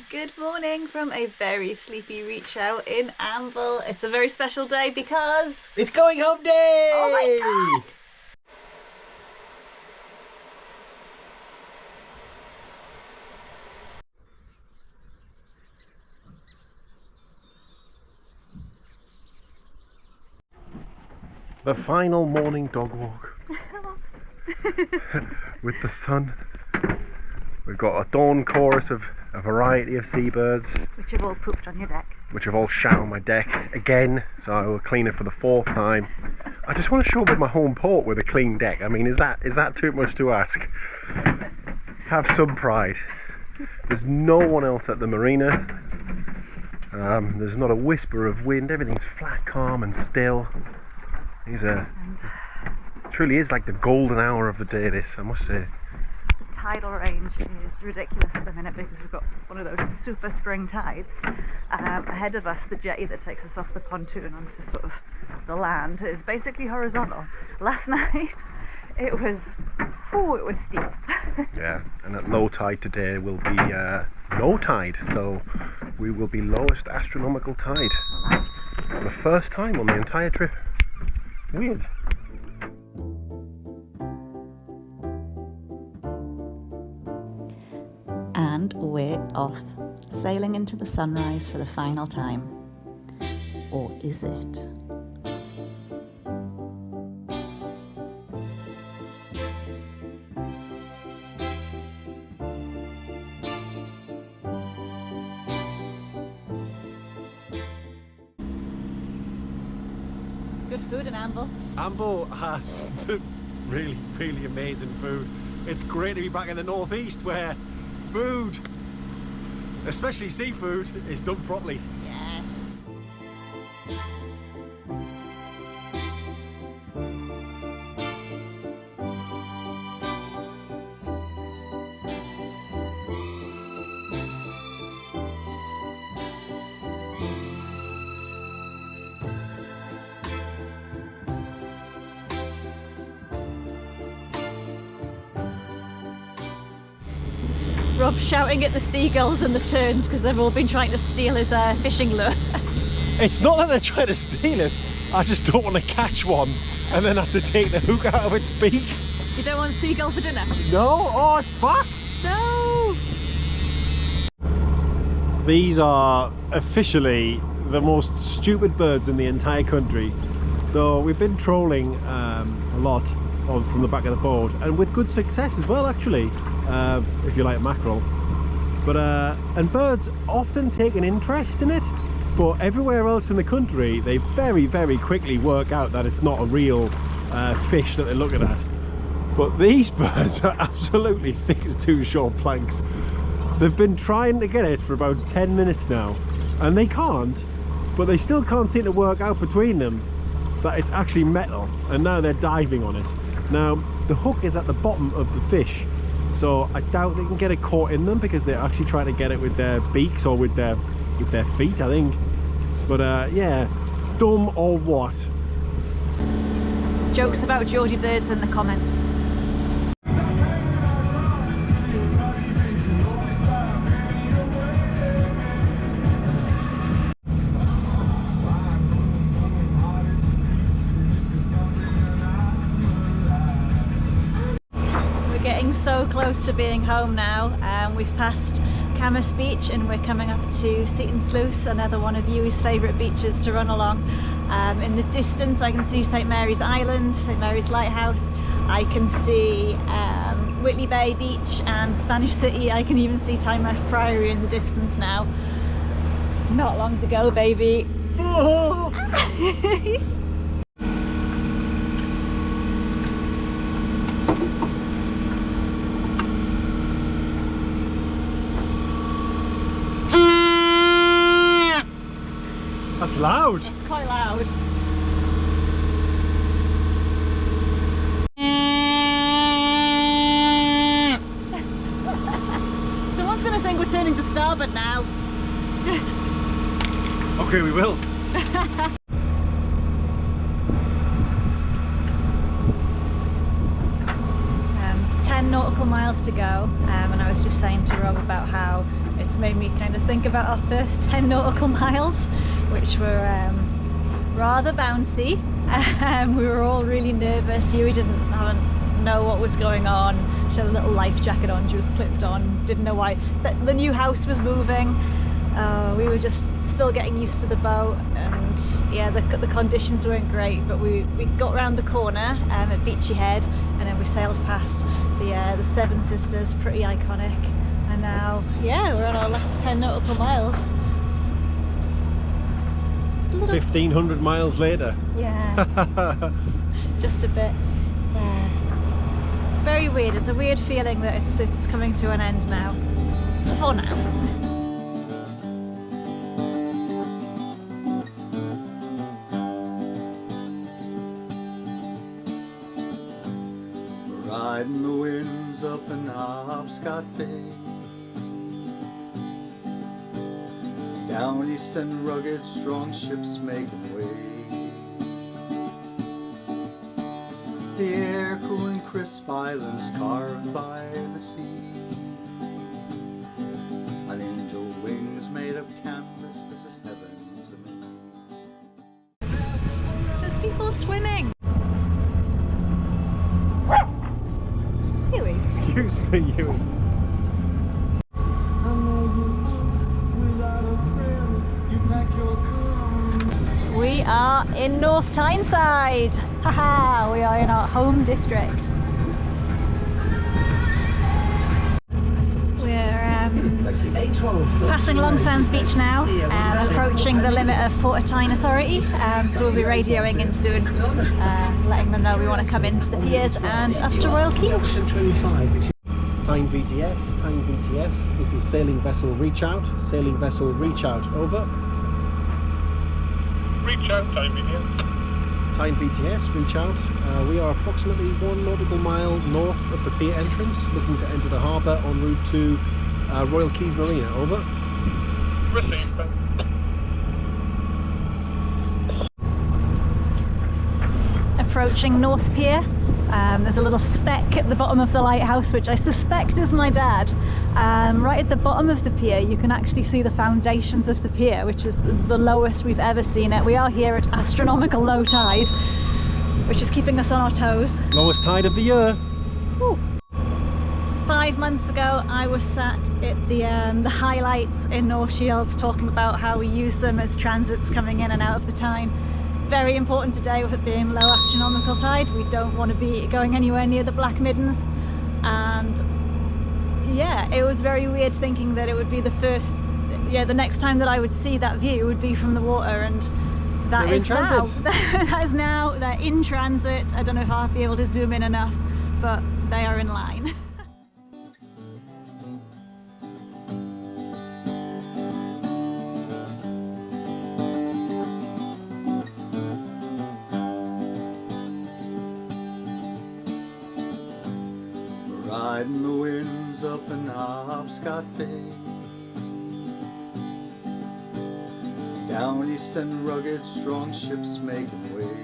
Good morning from a very sleepy reach out in Amble. It's a very special day because... It's going home day! Oh my god! The final morning dog walk with the sun. We've got a dawn chorus of a variety of seabirds, Which have all pooped on your deck. which have all shat on my deck again, so I will clean it for the 4th time. I just want to show up at my home port with a clean deck. I mean, is that too much to ask? Have some pride. There's no one else at the marina. There's not a whisper of wind. Everything's flat, calm and still. Truly is like the golden hour of the day, this, I must say. The tidal range is ridiculous at the minute because we've got one of those super spring tides. Ahead of us, the jetty that takes us off the pontoon onto sort of the land is basically horizontal. Last night it was steep. Yeah, and at low tide today will be no tide, so we will be lowest astronomical tide for the first time on the entire trip. Weird. And we're off, sailing into the sunrise for the final time. Or is it? Good food in Amble. Amble has really, really amazing food. It's great to be back in the northeast where food, especially seafood, is done properly. Yes. Rob's shouting at the seagulls and the terns because they've all been trying to steal his fishing lure. It's not that they're trying to steal it, I just don't want to catch one and then have to take the hook out of its beak. You don't want seagull for dinner? No? Oh, it's back! No! These are officially the most stupid birds in the entire country. So we've been trolling a lot from the back of the boat, and with good success as well, actually, if you like mackerel. But and birds often take an interest in it, but everywhere else in the country they very quickly work out that it's not a real fish that they're looking at. But these birds are absolutely thick as two short planks. They've been trying to get it for about 10 minutes now, and they can't, but they still can't seem to work out between them that it's actually metal, and now they're diving on it. Now the hook is at the bottom of the fish, so I doubt they can get it caught in them because they're actually trying to get it with their beaks or with their feet, I think. But yeah, dumb or what? Jokes about Geordie birds in the comments. So close to being home now. We've passed Camas Beach and we're coming up to Seaton Sluice, another one of Yewy's favourite beaches to run along. In the distance I can see St Mary's Island, St Mary's Lighthouse. I can see Whitley Bay Beach and Spanish City. I can even see Tynemouth Priory in the distance now. Not long to go, baby. Oh. That's loud. It's quite loud. Someone's going to think we're turning to starboard now. Okay, we will. 10 nautical miles to go, and I was just saying to Rob about how it's made me kind of think about our first 10 nautical miles, which were rather bouncy. We were all really nervous. Yewy didn't know what was going on. She had a little life jacket on, she was clipped on, didn't know why. The new house was moving. We were just still getting used to the boat, and yeah, the conditions weren't great, but we got round the corner at Beachy Head, and then we sailed past the Seven Sisters, pretty iconic, and now, yeah, we're on our last 10 nautical miles. It's a little... 1,500 miles later. Yeah, just a bit. It's very weird. It's a weird feeling that it's coming to an end now, for now. Riding the winds up in Scott Bay, down east and rugged, strong ships making way. The air cool and crisp, islands carved by the sea, and angel wings made of canvas. This is heaven to me. There's people swimming. Yewy. Excuse me, Yewy. We are in North Tyneside. Haha, we are in our home district. We're passing Longsands Beach now, approaching the limit of Port of Tyne Authority, so we'll be radioing in soon, letting them know we want to come into the piers and up to Royal Quays. Tyne VTS, Tyne VTS. This is sailing vessel reach out, over. Reach out, Tyne VTS. Tyne VTS, reach out. We are approximately 1 nautical mile north of the pier entrance, looking to enter the harbour en route to Royal Quays Marina, over. Received. Approaching North Pier. There's a little speck at the bottom of the lighthouse, which I suspect is my dad. Right at the bottom of the pier you can actually see the foundations of the pier, which is the lowest we've ever seen it. We are here at astronomical low tide, which is keeping us on our toes. Lowest tide of the year. Ooh. 5 months ago I was sat at the highlights in North Shields talking about how we use them as transits coming in and out of the Tyne. Very important today with it being low astronomical tide. We don't want to be going anywhere near the Black Middens, and yeah, it was very weird thinking that it would be the next time that I would see that view would be from the water, and that is now. That is now, they're in transit. I don't know if I'll be able to zoom in enough, but they are in line. Riding the winds up in Scott Bay, down east and rugged, strong ships making way.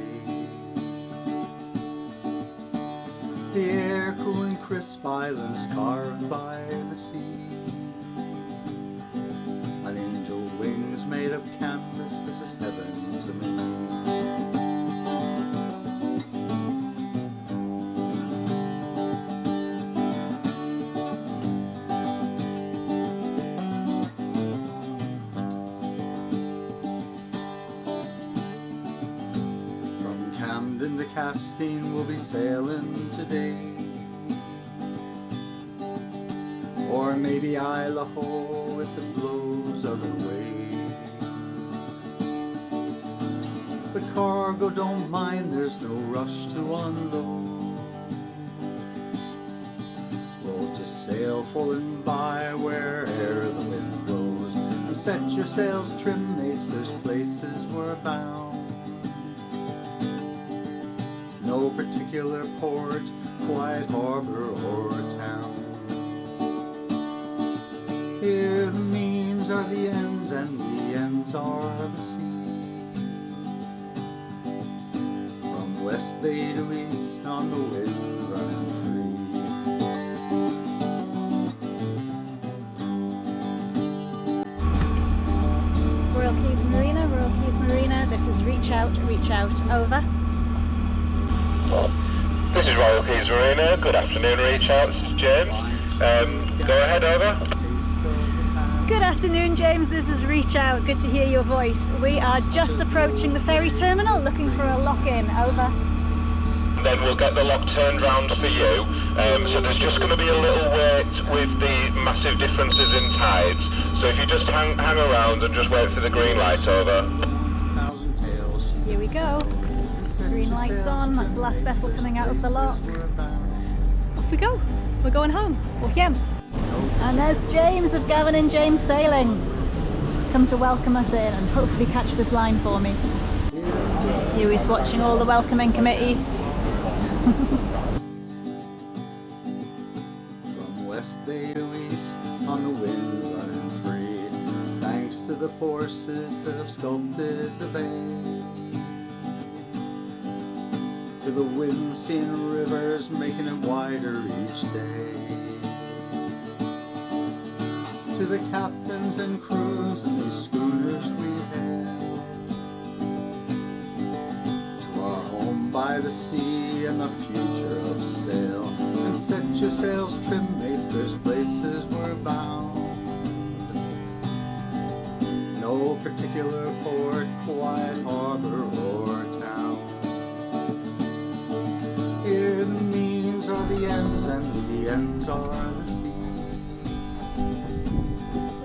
The air cool and crisp, islands carved by the sea, and angel wings made of canvas. This is heaven to me. The Castine will be sailing today, or maybe Isle of Ho if it blows other way. The cargo don't mind, there's no rush to unload. We'll just sail full and by where'er the wind blows, and set your sails trim, mates, there's places we're bound. No particular port, quiet harbor or town. Here the means are the ends, and the ends are the sea. From west bay to east on the wind running free. Royal Quays Marina. Royal Quays Marina, this is reach out, over. This is Royal Quays Marina. Good afternoon, reach out. This is James. Go ahead, over. Good afternoon, James. This is Reach Out. Good to hear your voice. We are just approaching the ferry terminal, looking for a lock-in. Over. Then we'll get the lock turned round for you. So there's just going to be a little wait with the massive differences in tides. So if you just hang around and just wait for the green light, over. Here we go. Green light's on. That's the last vessel coming out of the lock. Off we go. We're going home. HJEM. And there's James of GANNIN James Sailing. Come to welcome us in and hopefully catch this line for me. Yewy's watching all the welcoming committee. From West Bay to East, on the wind running free, it's thanks to the forces that have sculpted the bay. To the wind-seen rivers making it wider each day. To the captains and crews in these schooners we hail. To our home by the sea and the future of sail. And set your sails trim, mates, there's places we're bound. No particular port, quiet harbor or town. Here the means are the ends and the ends are the sea.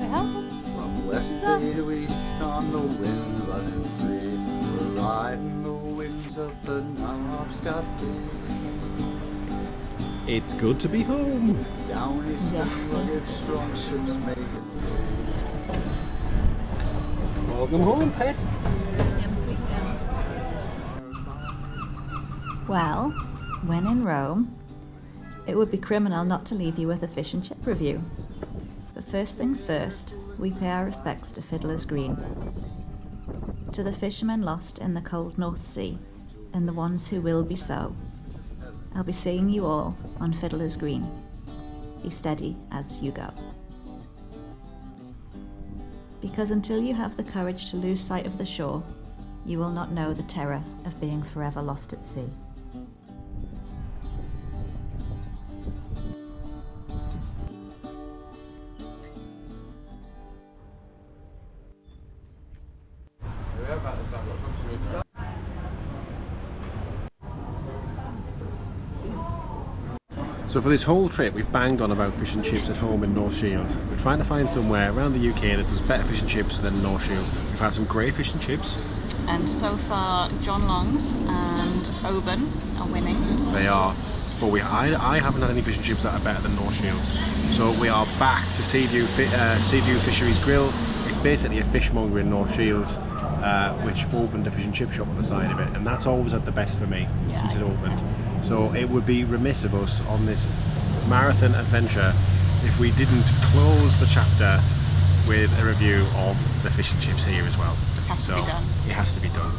From west bay to east on the wind running free, we're riding the wings of the Knobscot Bay. It's good to be home. Down east Yes, the rugged strong ships make it. Welcome home, pet. Well, when in Rome, it would be criminal not to leave you with a fish and chip review. But first things first, we pay our respects to Fiddler's Green, to the fishermen lost in the cold North Sea, and the ones who will be so. I'll be seeing you all on Fiddler's Green. Be steady as you go. Because until you have the courage to lose sight of the shore, you will not know the terror of being forever lost at sea. So for this whole trip we've banged on about fish and chips at home in North Shields. We're trying to find somewhere around the UK that does better fish and chips than North Shields. We've had some great fish and chips. And so far John Long's and Oban are winning. They are. But I haven't had any fish and chips that are better than North Shields. So we are back to Seaview Fisheries Grill. It's basically a fishmonger in North Shields, which opened a fish and chip shop on the side of it, and that's always had the best for me since it opened. So it would be remiss of us on this marathon adventure if we didn't close the chapter with a review of the fish and chips here as well. It has to be done. It has to be done.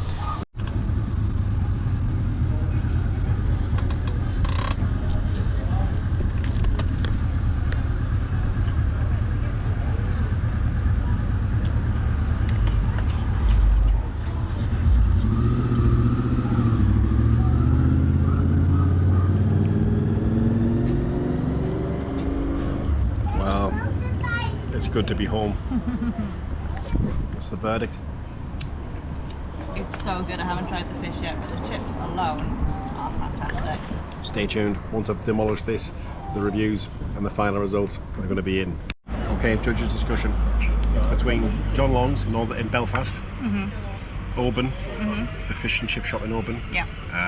Good to be home. What's the verdict? It's so good. I haven't tried the fish yet, but the chips alone are fantastic. Stay tuned. Once I've demolished this, the reviews and the final results are going to be in. Okay, judges' discussion. It's between John Long's in Belfast, Oban, the fish and chip shop in Oban. Yeah,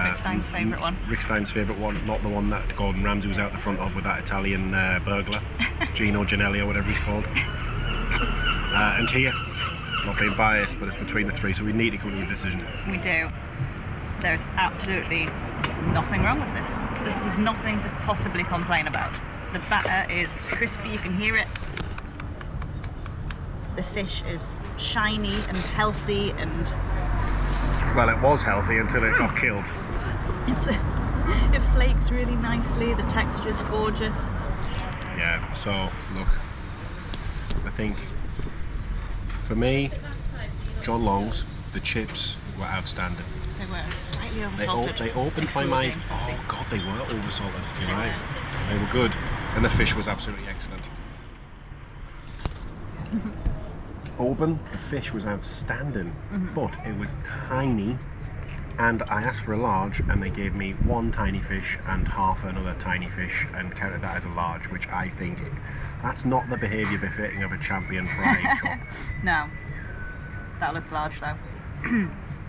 Rick Stein's favourite one. Rick Stein's favourite one, not the one that Gordon Ramsay was out the front of with that Italian burglar, Gino Ginelli or whatever he's called. And here, not being biased, but it's between the three, so we need to come to a decision. We do. There's absolutely nothing wrong with this. There's nothing to possibly complain about. The batter is crispy, you can hear it. The fish is shiny and healthy and... Well, it was healthy until it got killed. It flakes really nicely, the texture's gorgeous. Yeah, so look, I think for me, John Long's, the chips were outstanding. They were slightly oversalted. They opened my mind. Oh God, they were oversalted. You're right. They were good, and the fish was absolutely excellent. Open, the fish was outstanding, but it was tiny. And I asked for a large, and they gave me one tiny fish and half another tiny fish, and counted that as a large, which I think that's not the behaviour befitting of a champion frying shop. No, that looked large though.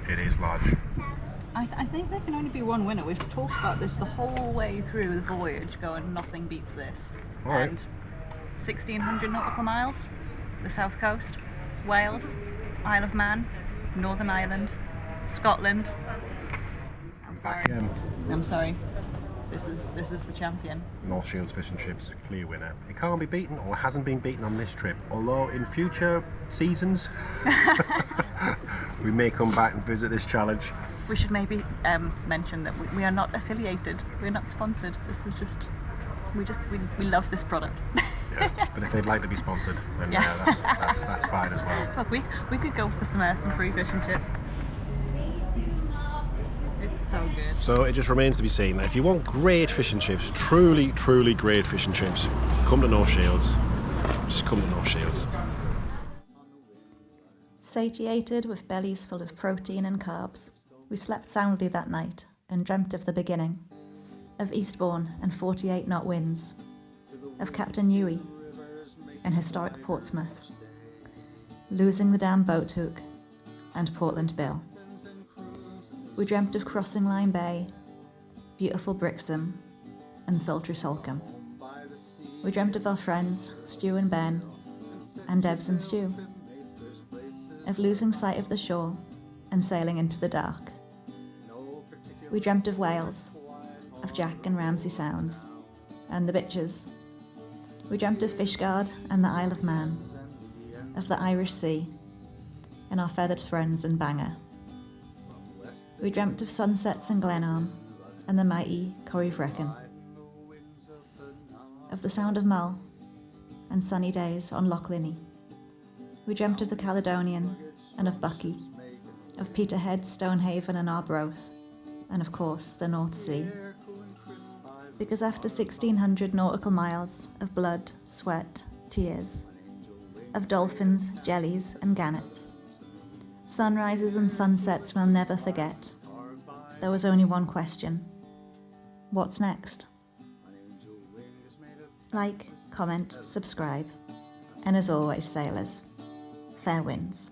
It is large. I think there can only be one winner. We've talked about this the whole way through the voyage, going nothing beats this. All right. And 1,600 nautical miles, the south coast, Wales, Isle of Man, Northern Ireland, Scotland. I'm sorry. I'm sorry. This is the champion. North Shields Fish and Chips, clear winner. It can't be beaten, or hasn't been beaten on this trip. Although in future seasons, we may come back and visit this challenge. We should maybe mention that we are not affiliated. We're not sponsored. This is just we love this product. Yeah, but if they'd like to be sponsored, then that's fine as well. Look, we could go for some free fish and chips. It's so good. So it just remains to be seen that if you want great fish and chips, truly great fish and chips, come to North Shields. Just come to North Shields. Satiated with bellies full of protein and carbs, we slept soundly that night and dreamt of the beginning, of Eastbourne and 48 knot winds, of Captain Yewy and historic Portsmouth, losing the damn boat hook and Portland Bill. We dreamt of crossing Lyme Bay, beautiful Brixham and sultry Salcombe. We dreamt of our friends Stu and Ben and Debs and Stu, of losing sight of the shore and sailing into the dark. We dreamt of Wales, of Jack and Ramsey Sounds and the Bitches. We dreamt of Fishguard and the Isle of Man, of the Irish Sea and our feathered friends in Bangor. We dreamt of sunsets in Glenarm and the mighty Corryvreckan, of the sound of Mull and sunny days on Loch Linney. We dreamt of the Caledonian and of Bucky, of Peterhead, Stonehaven and Arbroath, and of course the North Sea. Because after 1,600 nautical miles of blood, sweat, tears, of dolphins, jellies and gannets, sunrises and sunsets we'll never forget, there was only one question: what's next? Like, comment, subscribe, and as always, sailors, fair winds.